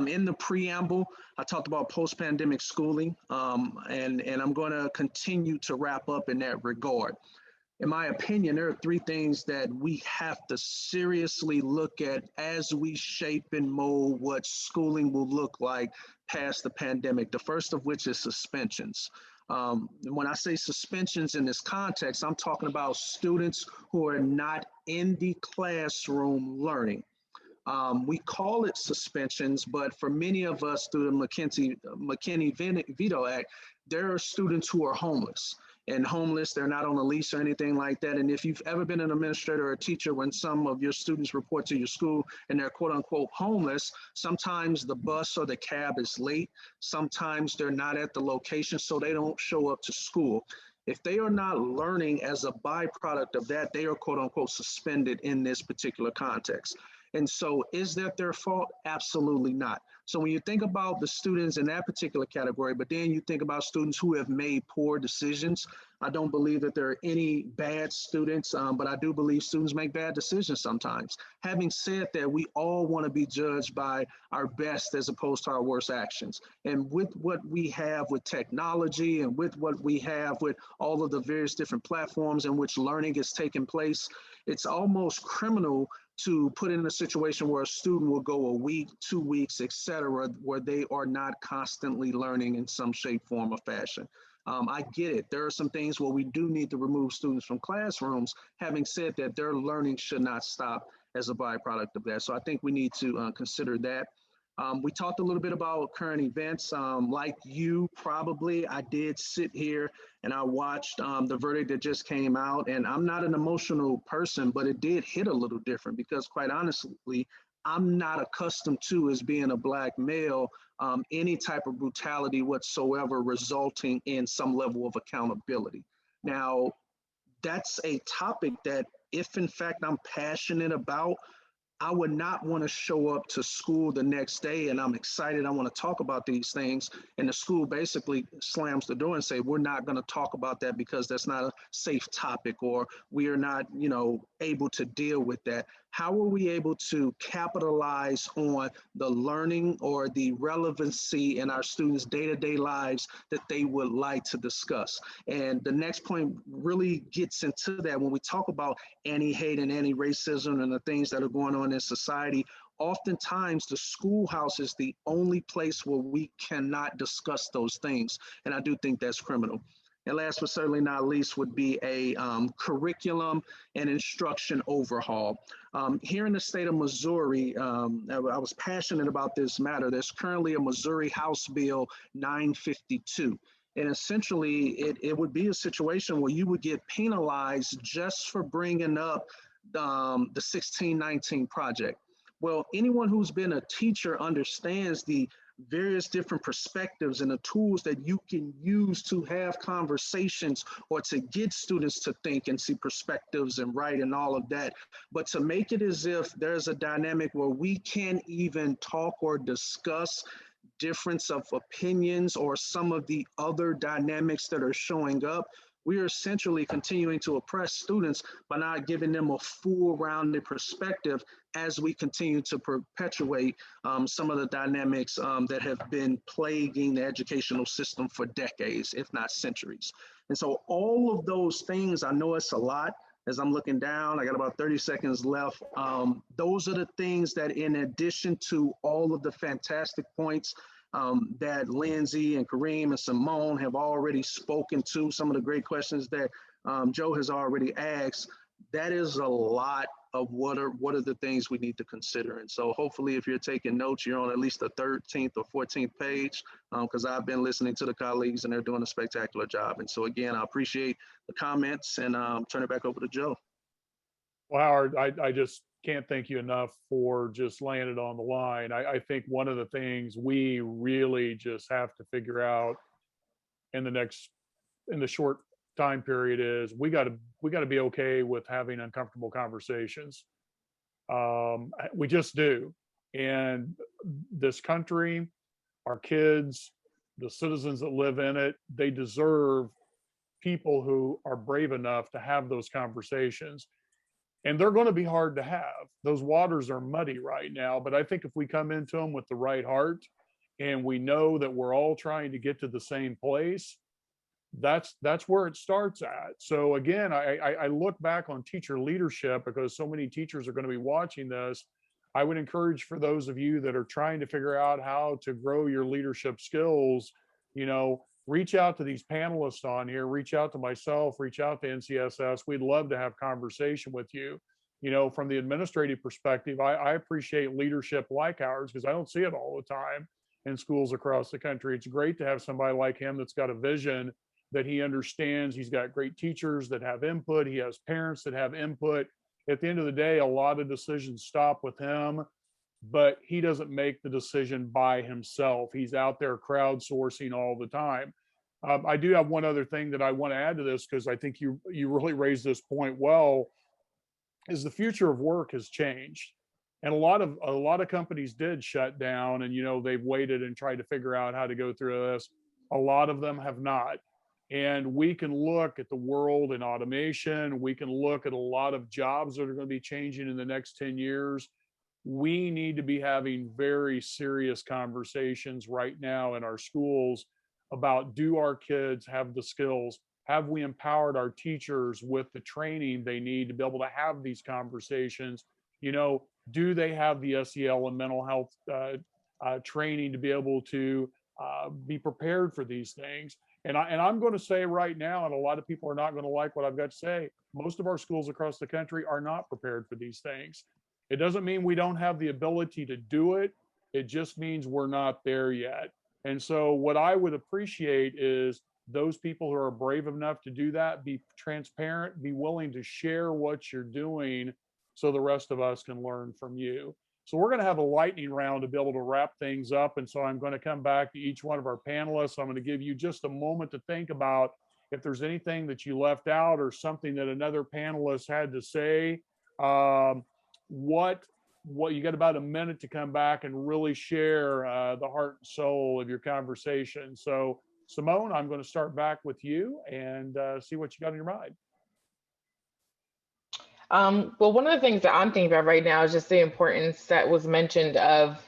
In the preamble, I talked about post-pandemic schooling, and I'm going to continue to wrap up in that regard. In my opinion, there are three things that we have to seriously look at as we shape and mold what schooling will look like past the pandemic. The first of which is suspensions. When I say suspensions in this context, I'm talking about students who are not in the classroom learning. We call it suspensions, but for many of us through the McKinney-Vito Act, there are students who are homeless. And homeless, they're not on a lease or anything like that. And if you've ever been an administrator or a teacher when some of your students report to your school and they're quote unquote homeless, sometimes the bus or the cab is late. Sometimes they're not at the location, so they don't show up to school. If they are not learning as a byproduct of that, they are quote unquote suspended in this particular context. And so is that their fault? Absolutely not. So when you think about the students in that particular category, but then you think about students who have made poor decisions, I don't believe that there are any bad students, but I do believe students make bad decisions sometimes. Having said that, we all want to be judged by our best as opposed to our worst actions. And with what we have with technology and with what we have with all of the various different platforms in which learning is taking place, it's almost criminal to put in a situation where a student will go a week, 2 weeks, et cetera, where they are not constantly learning in some shape, form, or fashion. I get it. There are some things where we do need to remove students from classrooms. Having said that, their learning should not stop as a byproduct of that. So I think we need to consider that. We talked a little bit about current events. Like you probably, I did sit here and I watched the verdict that just came out, and I'm not an emotional person, but it did hit a little different because quite honestly, I'm not accustomed to, as being a Black male, any type of brutality whatsoever resulting in some level of accountability. Now, that's a topic that if in fact I'm passionate about, I would not want to show up to school the next day and I'm excited, I want to talk about these things, and the school basically slams the door and say, we're not going to talk about that because that's not a safe topic, or we are not, able to deal with that. How are we able to capitalize on the learning or the relevancy in our students' day-to-day lives that they would like to discuss? And the next point really gets into that when we talk about anti-hate and anti-racism and the things that are going on in society. Oftentimes the schoolhouse is the only place where we cannot discuss those things. And I do think that's criminal. And last but certainly not least would be a curriculum and instruction overhaul. Here in the state of Missouri, I was passionate about this matter. There's currently a Missouri House Bill 952. And essentially, it would be a situation where you would get penalized just for bringing up the 1619 project. Well, anyone who's been a teacher understands the various different perspectives and the tools that you can use to have conversations or to get students to think and see perspectives and write and all of that. But to make it as if there's a dynamic where we can't even talk or discuss difference of opinions or some of the other dynamics that are showing up, we are essentially continuing to oppress students by not giving them a full rounded perspective as we continue to perpetuate some of the dynamics that have been plaguing the educational system for decades, if not centuries. And so all of those things, I know it's a lot. As I'm looking down, I got about 30 seconds left. Those are the things that, in addition to all of the fantastic points that Lindsay and Kareem and Simone have already spoken to, some of the great questions that Joe has already asked, that is a lot of what are the things we need to consider. And so hopefully if you're taking notes, you're on at least the 13th or 14th page, because I've been listening to the colleagues and they're doing a spectacular job. And so again, I appreciate the comments and turn it back over to Joe. Well, Howard, I just can't thank you enough for just laying it on the line. I think one of the things we really just have to figure out in the short time period is we got to be okay with having uncomfortable conversations. We just do. And this country, our kids, the citizens that live in it, they deserve people who are brave enough to have those conversations. And they're going to be hard to have. Those waters are muddy right now, but I think if we come into them with the right heart and we know that we're all trying to get to the same place, that's where it starts at. So again, I look back on teacher leadership because so many teachers are going to be watching this. I would encourage for those of you that are trying to figure out how to grow your leadership skills, reach out to these panelists on here, reach out to myself, reach out to NCSS. We'd love to have conversation with you. From the administrative perspective, I appreciate leadership like ours because I don't see it all the time in schools across the country. It's great to have somebody like him that's got a vision, that he understands. He's got great teachers that have input. He has parents that have input. At the end of the day, a lot of decisions stop with him, but he doesn't make the decision by himself. He's out there crowdsourcing all the time. I do have one other thing that I want to add to this, because I think you really raised this point well, is the future of work has changed. And a lot of companies did shut down and, they've waited and tried to figure out how to go through this. A lot of them have not. And we can look at the world in automation. We can look at a lot of jobs that are going to be changing in the next 10 years. We need to be having very serious conversations right now in our schools about, do our kids have the skills? Have we empowered our teachers with the training they need to be able to have these conversations? Do they have the SEL and mental health training to be able to be prepared for these things? And I'm going to say right now, and a lot of people are not going to like what I've got to say, most of our schools across the country are not prepared for these things. It doesn't mean we don't have the ability to do it. It just means we're not there yet. And so what I would appreciate is those people who are brave enough to do that, be transparent, be willing to share what you're doing so the rest of us can learn from you. So we're going to have a lightning round to be able to wrap things up. And so I'm going to come back to each one of our panelists. I'm going to give you just a moment to think about if there's anything that you left out or something that another panelist had to say. What you got about a minute to come back and really share the heart and soul of your conversation. So Simone, I'm going to start back with you and see what you got in your mind. Well, one of the things that I'm thinking about right now is just the importance that was mentioned of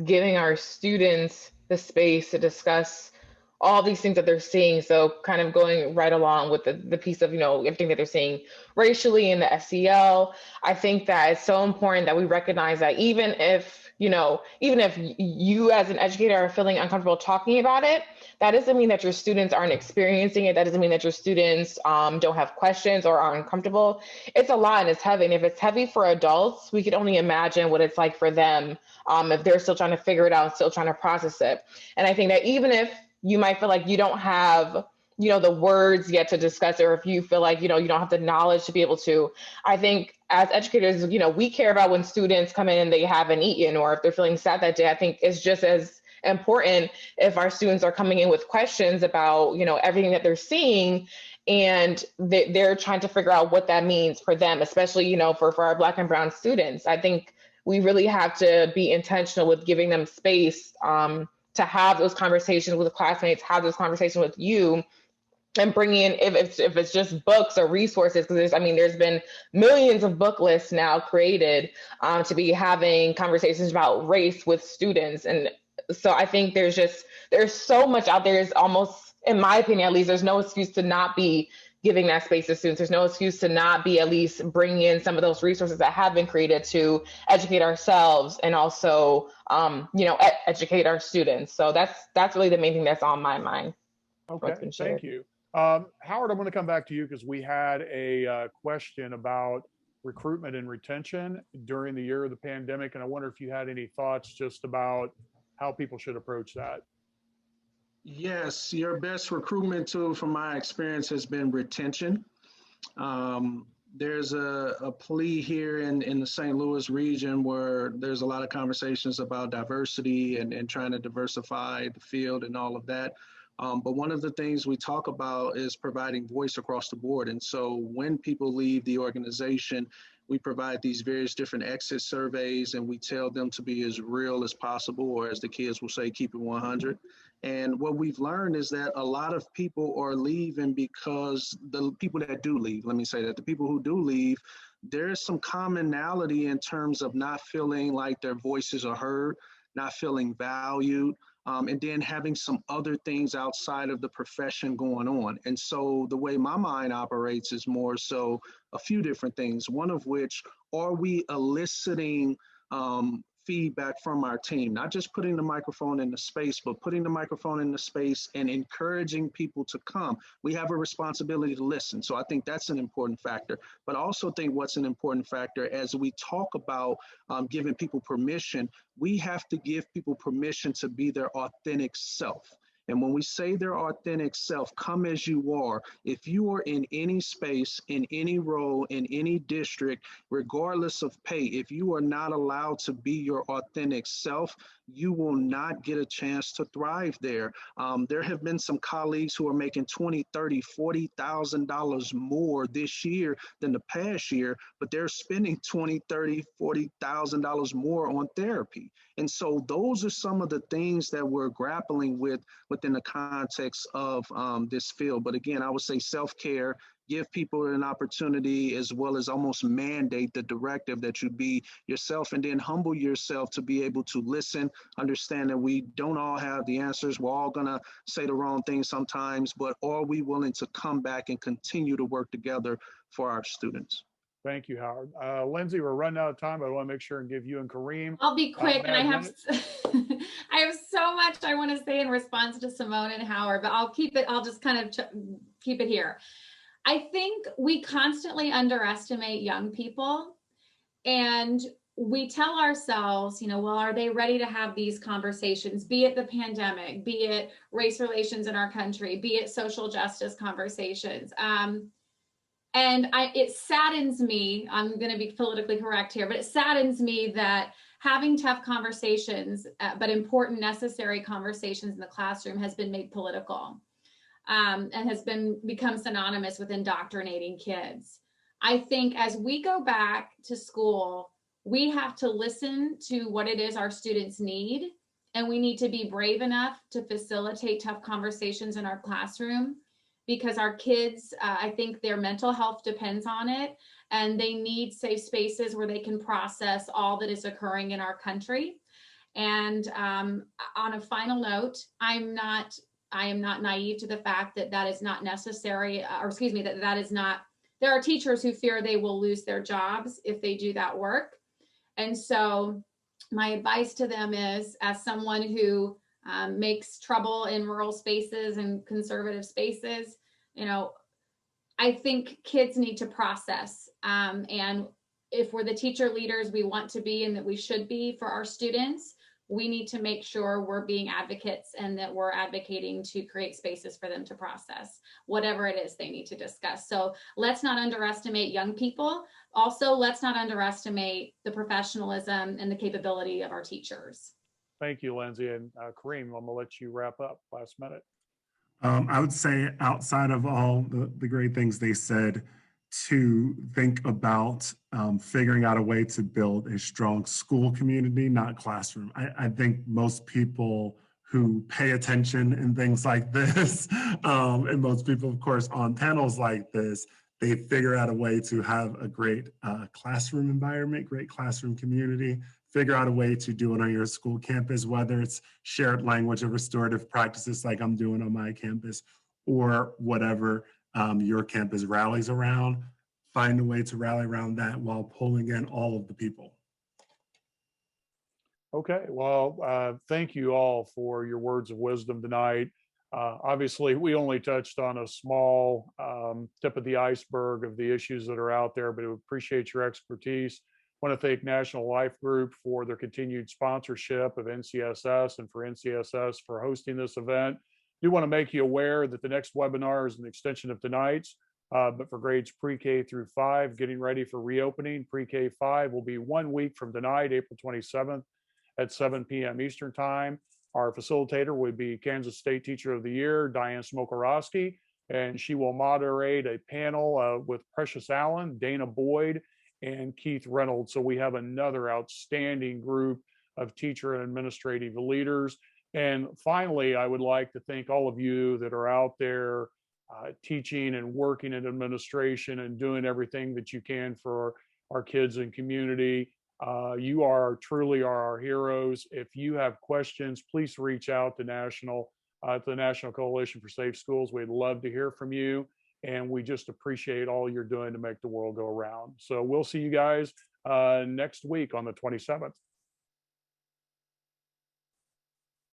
giving our students the space to discuss all these things that they're seeing. So kind of going right along with the piece of, everything that they're seeing racially in the SEL. I think that it's so important that we recognize that even if you as an educator are feeling uncomfortable talking about it, That doesn't mean that your students aren't experiencing it. That doesn't mean that your students don't have questions or are uncomfortable. It's a lot and it's heavy. And if it's heavy for adults, we could only imagine what it's like for them if they're still trying to figure it out, still trying to process it. And I think that even if you might feel like you don't have the words yet to discuss it, or if you feel like, you don't have the knowledge to be able to, I think as educators, we care about when students come in and they haven't eaten, or if they're feeling sad that day. I think it's just as important if our students are coming in with questions about, everything that they're seeing, and they're trying to figure out what that means for them, especially, for our Black and Brown students. I think we really have to be intentional with giving them space to have those conversations with classmates, have those conversations with you, and bringing in, if it's just books or resources, because there's been millions of book lists now created to be having conversations about race with students. And so I think there's so much out there. It's almost, in my opinion, at least, there's no excuse to not be giving that space to students. There's no excuse to not be at least bringing in some of those resources that have been created to educate ourselves and also, educate our students. So that's really the main thing that's on my mind. Okay, thank you. Howard, I'm going to come back to you because we had a question about recruitment and retention during the year of the pandemic. And I wonder if you had any thoughts just about how people should approach that. Yes, your best recruitment tool from my experience has been retention. There's a plea here in the St. Louis region where there's a lot of conversations about diversity and trying to diversify the field and all of that. But one of the things we talk about is providing voice across the board. And so when people leave the organization, we provide these various different exit surveys, and we tell them to be as real as possible, or as the kids will say, keep it 100. And what we've learned is that a lot of people are leaving because the people that do leave, let me say that, the people who do leave, there's some commonality in terms of not feeling like their voices are heard, not feeling valued, and then having some other things outside of the profession going on. And so the way my mind operates is more so a few different things, one of which, are we eliciting feedback from our team, not just putting the microphone in the space, but putting the microphone in the space and encouraging people to come. We have a responsibility to listen. So I think that's an important factor, but I also think what's an important factor as we talk about giving people permission, we have to give people permission to be their authentic self. And when we say their authentic self, come as you are, if you are in any space, in any role, in any district, regardless of pay, if you are not allowed to be your authentic self, you will not get a chance to thrive there. There have been some colleagues who are making $20,000, $30,000, $40,000 more this year than the past year, but they're spending $20,000, $30,000, $40,000 more on therapy. And so those are some of the things that we're grappling with within the context of this field. But again, I would say self-care, give people an opportunity, as well as almost mandate the directive that you be yourself, and then humble yourself to be able to listen, understand that we don't all have the answers. We're all gonna say the wrong thing sometimes, but are we willing to come back and continue to work together for our students? Thank you, Howard. Lindsay, we're running out of time, but I want to make sure and give you and Kareem. I'll be quick, and I have minutes. I have so much I want to say in response to Simone and Howard, but I'll just kind of keep it here. I think we constantly underestimate young people, and we tell ourselves, well, are they ready to have these conversations, be it the pandemic, be it race relations in our country, be it social justice conversations. And it saddens me, I'm going to be politically correct here, but it saddens me that having tough conversations, but important, necessary conversations in the classroom has been made political and has become synonymous with indoctrinating kids. I think as we go back to school, we have to listen to what it is our students need, and we need to be brave enough to facilitate tough conversations in our classroom, because our kids, I think their mental health depends on it, and they need safe spaces where they can process all that is occurring in our country. And on a final note, I am not naive to the fact that that is not necessary, or excuse me, that is not, there are teachers who fear they will lose their jobs if they do that work. And so my advice to them is, as someone who makes trouble in rural spaces and conservative spaces. I think kids need to process. And if we're the teacher leaders we want to be and that we should be for our students, we need to make sure we're being advocates and that we're advocating to create spaces for them to process whatever it is they need to discuss. So let's not underestimate young people. Also, let's not underestimate the professionalism and the capability of our teachers. Thank you, Lindsay. And Kareem, I'm gonna let you wrap up last minute. I would say outside of all the great things they said, to think about figuring out a way to build a strong school community, not classroom. I think most people who pay attention in things like this, and most people, of course, on panels like this, they figure out a way to have a great classroom environment, great classroom community, figure out a way to do it on your school campus, whether it's shared language or restorative practices like I'm doing on my campus, or whatever your campus rallies around. Find a way to rally around that while pulling in all of the people. Okay, well, thank you all for your words of wisdom tonight. Obviously, we only touched on a small tip of the iceberg of the issues that are out there, but we appreciate your expertise. I want to thank National Life Group for their continued sponsorship of NCSS and for NCSS for hosting this event. I do want to make you aware that the next webinar is an extension of tonight's, but for grades pre-K through 5, getting ready for reopening. Pre-K 5 will be 1 week from tonight, April 27th at 7 p.m. Eastern Time. Our facilitator would be Kansas State Teacher of the Year, Diane Smokorowski, and she will moderate a panel with Precious Allen, Dana Boyd, and Keith Reynolds. So we have another outstanding group of teacher and administrative leaders. And finally, I would like to thank all of you that are out there teaching and working in administration and doing everything that you can for our kids and community. You are truly our heroes. If you have questions, please reach out to the National Coalition for Safe Schools. We'd love to hear from you. And we just appreciate all you're doing to make the world go around. So we'll see you guys next week on the 27th.